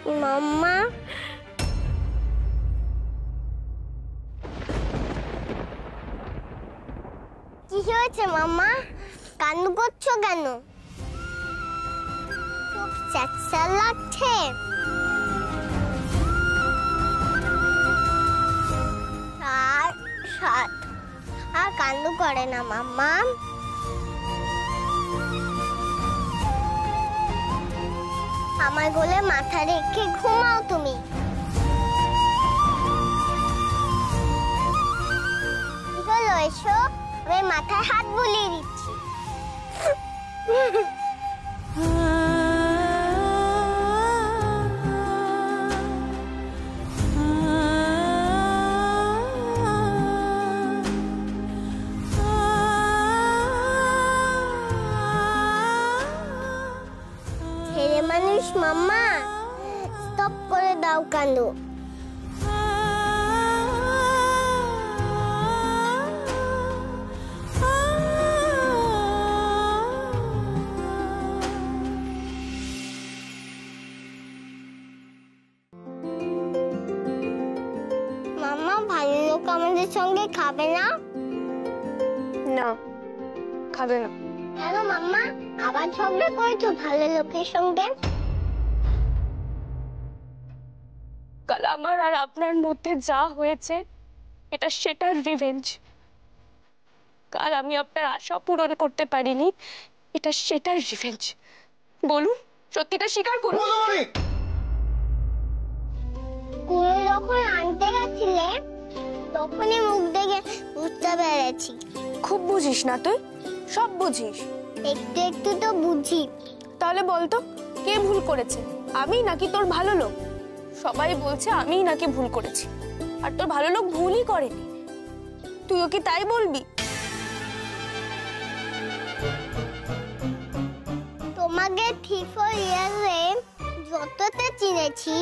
মাম্মা, কি হয়েছে মাম্মা? কান্না করছো কেন? খুব স্যাঁতস্যাঁত লাগছে। আর কান্না করে না মাম্মা। আমার কোলে মাথা রেখে ঘুমাও তুমি। চলো এসো, আমি মাথায় হাত বুলিয়ে দিচ্ছি। ছেলে মানুষ মাম্মা, স্টপ করে দাও কান্দো। মাম্মা, ভালো লোক আমাদের সঙ্গে খাবে না? না, খাবে না। কেন মাম্মা? আবার ঝগড়া করেছো ভালো লোকের সঙ্গে? কাল আমার আর আপনার মধ্যে যা হয়েছে, এটা সেটার রিভেঞ্জ। কাল আমি আপনার আশা পূরণ করতে পারিনি, এটা সেটার রিভেঞ্জ। বলুন, সত্যিটা স্বীকার করুন। স্কুলে যখন আনতে গেছিলে তখনই মুখ দেখে বুঝতে পেরেছি। খুব বুঝিস না তুই, সব বুঝিস। একটু একটু তো বুঝি। তাহলে বলতো, কে ভুল করেছে, আমি নাকি তোর ভালো লোক? সবাই বলছে আমি নাকি ভুল করেছি, আর তোর ভালো লোক ভুলই করেনি। তুইও কি তাই বলবি? তোমাকে ঠিক যতটা চিনেছি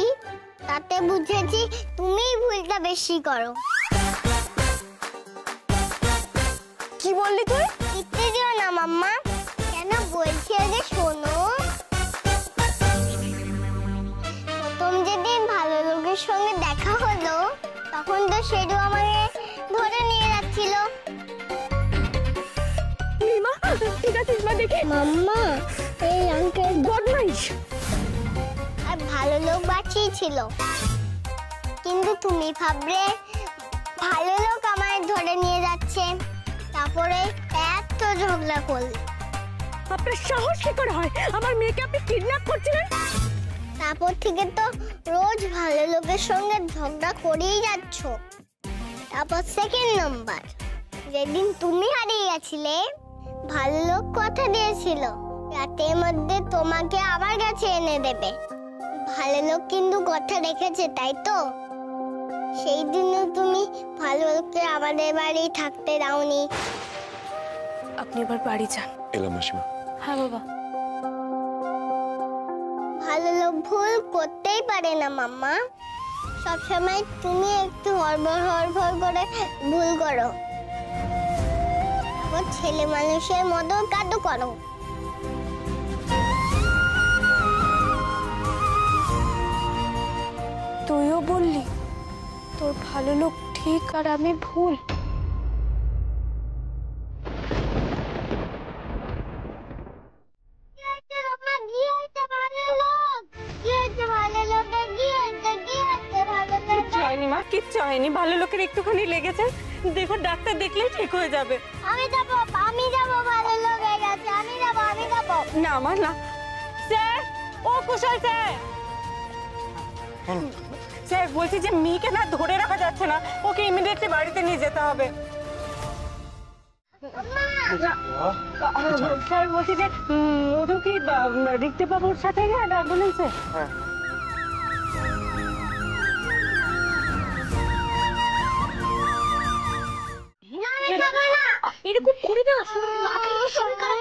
তাতে বুঝেছি তুমিই ভুলটা বেশি করো। কি বললি তুই? ইচ্ছে দিও না মাম্মা, কেন বলছি আগে শোনো। প্রথম যেদিন ভালো লোকের সঙ্গে দেখা হলো তখন তো সেটু আমাকে ধরে নিয়ে যাচ্ছিল। ঠিক আছে দেখে মাম্মা, এই আঙ্কেল বদমাইশ। আর ভালো লোক বাঁচিয়েছিল, কিন্তু তুমি ভাবলে ভালো লোক আমায় ধরে নিয়ে যাচ্ছে, তারপরে এত ঝগড়া করলে। আপনার সাহস কি করে হয় আমার মেয়েকে আপনি কিডন্যাপ করছিলেন? তারপর থেকে তো রোজ ভালো লোকের সঙ্গে ঝগড়া করেই যাচ্ছ। তারপর সেকেন্ড নাম্বার, যেদিন তুমি হারিয়ে গেছিলে ভালো লোক কথা দিয়েছিল রাতের মধ্যে তোমাকে আমার কাছে এনে দেবে। ভালো লোক কিন্তু কথা রেখেছে, তাই তো? সেই দিনও তুমি ভালো লোককে আমাদের বাড়ি থাকতে দাওনি। আপনি এবার বাড়ি যান। এলাম মাসিমা। হ্যাঁ বাবা। ভালো লোক ভুল করতেই পারে না মাম্মা, সবসময় তুমি একটু হড়বড় হড়বড় করে ভুল করো, আবার ছেলে মানুষের মতো কাঁদো করো। তুইও বললি তোর ভালো লোক ঠিক আর আমি ভুল। কিচ্ছু হয়নি, ভালো লোকের একটুখানি লেগেছে, দেখো ডাক্তার দেখলেই ঠিক হয়ে যাবে। আমি যাবো ভালো লোক হয়ে গেছে, আমি যাবো। না আমার না। স্যার, ও কুশল স্যার, স্যার বলছি যে মেয়েকে না ধরে রাখা যাচ্ছে না, ওকে ইমিডিয়েটলি বাড়িতে নিয়ে যেতে হবে। স্যার বলছি যে মধু কি রিক্তি বাবুর সাথে অ্যাম্বুলেন্সে? এরকম করে না, শরীর খারাপ,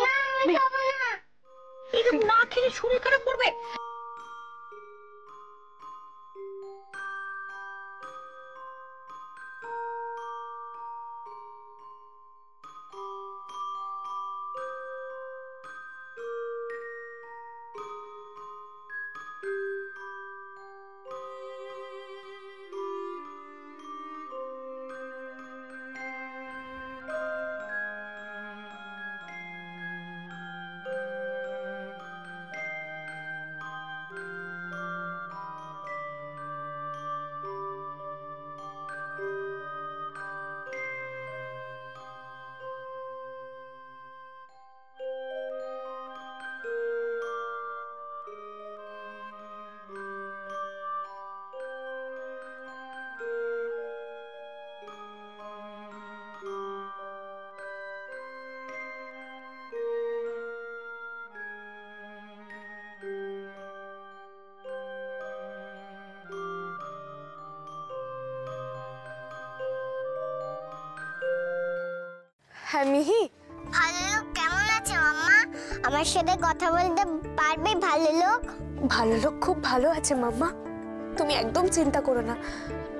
এরকম না খেলে শরীর খারাপ করবে। হ্যাঁ মিহি, ভালো লোক কেমন আছে মাম্মা? আমার সাথে কথা বলতে পারবে ভালো লোক? ভালো লোক খুব ভালো আছে মাম্মা, তুমি একদম চিন্তা করো না।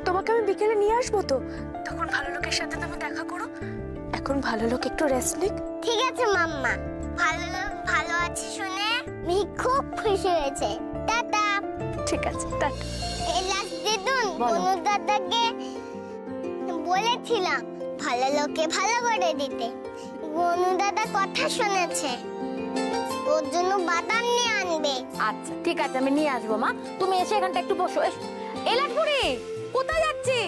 তোমাকে আমি বিকেলে নিয়ে আসবো তো, তখন ভালো লোকের সাথে তুমি দেখা করো। এখন ভালো লোক একটু রেস্ট নিক। ঠিক আছে মাম্মা, ভালো লোক ভালো আছে শুনে মিহি খুব খুশি হয়েছে। টাটা। ঠিক আছে, টাটা। এই লাস্ট দিদুন বনু দাদাকে বলেছিলাম ভালো লোককে ভালো করে দিতে, বনু দাদা কথা শুনেছে, ওর জন্য বাদাম নিয়ে আনবে। আচ্ছা ঠিক আছে, আমি নিয়ে আসবো মা। তুমি এসে এখানটা একটু বসো। এলাচ বুড়ি কোথায় যাচ্ছি?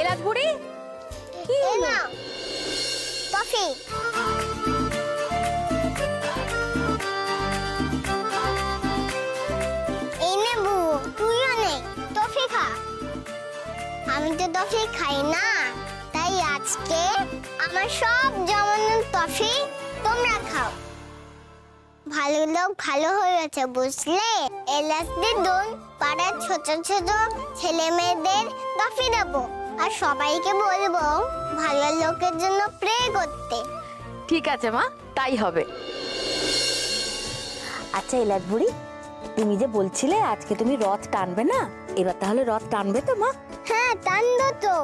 এলাচ বুড়ি কি এই হলো? নাও টফি। এই নে বউ, তুইও নে টফি খা। আমি তো টফি খাই না, তাই আজকে আমার সব জমানো টফি তোমরা খাও। ভালো লোক ভালো হয়ে গেছে বুঝলে। এলাচ দিদুন পাড়ার ছোট ছোট ছেলে মেয়েদের টফি দেবো, আর সবাইকে বলবো ভালো লোকের জন্য প্রে করতে। ঠিক আছে মা, তাই হবে। আচ্ছা এলাচ বুড়ি, তুমি যে বলছিলে আজকে তুমি রথ টানবে না, এবার তাহলে রথ টানবে তো মা? হ্যাঁ টানবো তো।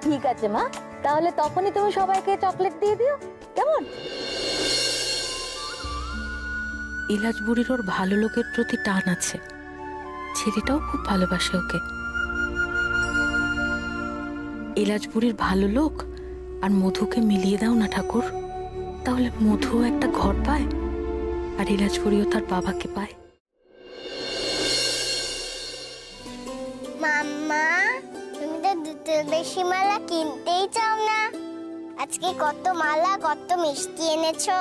ঠিক আছে মা, তাহলে তখনই তুমি সবাইকে চকলেট দিয়ে দিও, কেমন? এলাচ বুড়ির ওর ভালো লোকের প্রতি টান আছে, ছেলেটাও খুব ভালোবাসে ওকে। এলাচ বুড়ির ভালো লোক আর মধুকে মিলিয়ে দাও না ঠাকুর, তাহলে মধুও একটা ঘর পায় আর এলাচ বুড়িও তার বাবাকে পায়। মাম্মা, তুমি তো দুটোর বেশি মালা কিনতেই চাও না। আজকে কত মালা কত মিষ্টি এনেছো,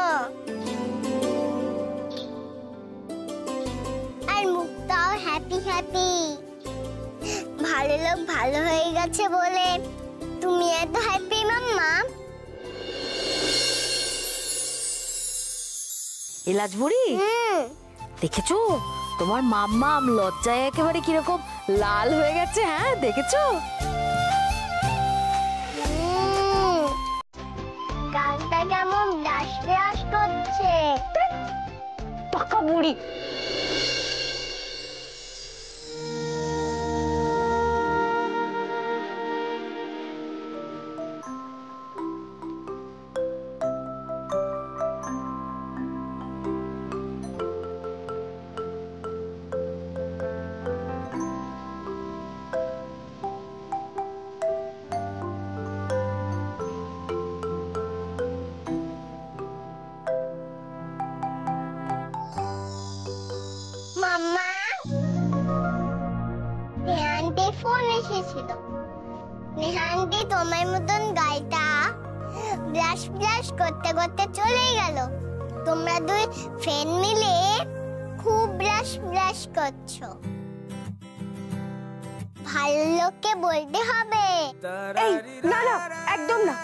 আর মুখটাও হ্যাপি হ্যাপি। ভালো লোক ভালো হয়ে গেছে বলে তুমি এত হ্যাপি মাম্মা। এলাচ বুড়ি হুম, দেখেছো তোমার মাম্মা লজ্জায় একেবারে কিরকম লাল হয়ে গেছে? হ্যাঁ দেখেছো? গানটা কেমন ডাস ডাস করছে। পাকা বুড়ি। মাম্মা, নেহান্টি ফোন এসেছিল। নেহান্টি তোমার মতন গালটা ব্লাশ ব্লাশ করতে করতে চলেই গেল। তোমরা দুই ফ্রেন্ড মিলে খুব ব্লাশ ব্লাশ করছো। ভালো লোককে বলতে হবে। এই না না, একদম না,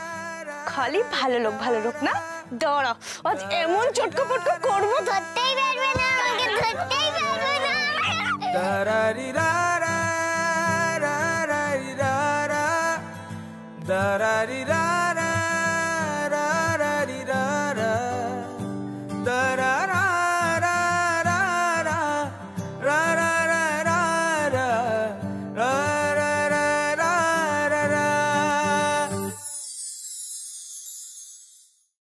খালি ভালো লোক না। দাঁড়া, আজ এমন চটকো পটকো করবো ধরতেই পারবে না, আমাকে ধরতেই পারবে না। Da-da-di-da-da, da-da-di-da-da.